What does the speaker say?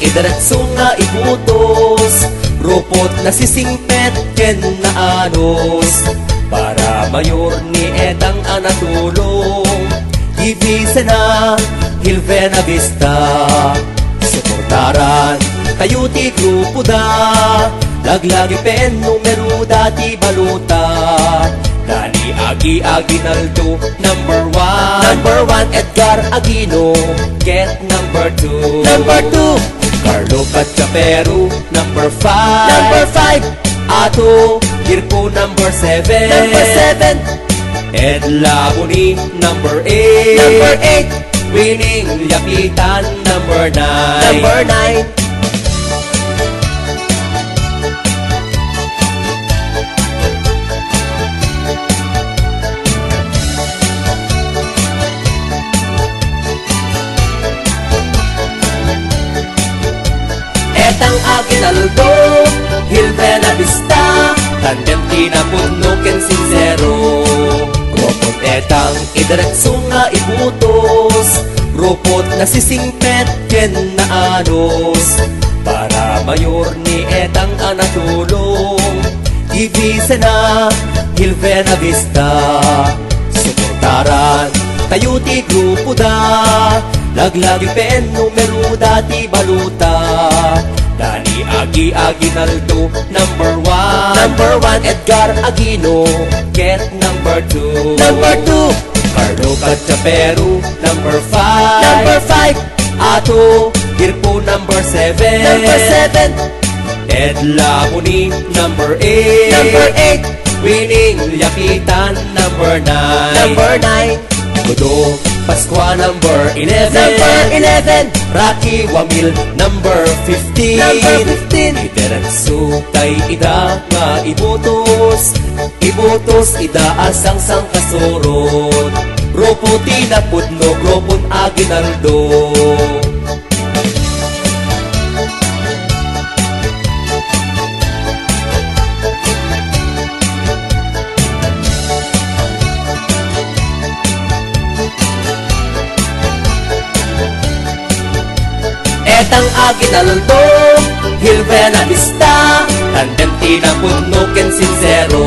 idiretso nga ibutos, rupot na sisingpet ken na anos, para mayor ni etang anatulong, divisa na Hilvena Vista. Suportaran kayo ti grupo da, laglagi pen numero dati baluta, Dani Agi Naldo, number one Edgar Aquino, get number two Carlo Cachapero, number five Ato Girpo, number seven Ed Labuni, number eight Winning Yapitan, number nine Etang Aguinaldo, Hilvena Vista, tandem tinapuno ken sincero. Ropot etang idiretso nga ibutos, ropot na sisingpet ken na anos, para mayor ni etang anatulong, divisa na Hilvena Vista. Suportaran tayo ti grupo da, laglagi pen numero dati baluta, Dani Aguinaldo, number one Edgar Aquino, get number two Carlo Cachapero, number five Ato Girpo, number seven Ed Labuni, number eight Winning Yapitan, number nine Godo Pascua, number 11 Rocky Wamil, number 15 Idiretso kay ida nga ibutos ida asang sang kasurot, ropo tinapudno gropon Aguinaldo. Etang Aguinaldo, Hilvena Vista, tandem tinapuno ken sincero.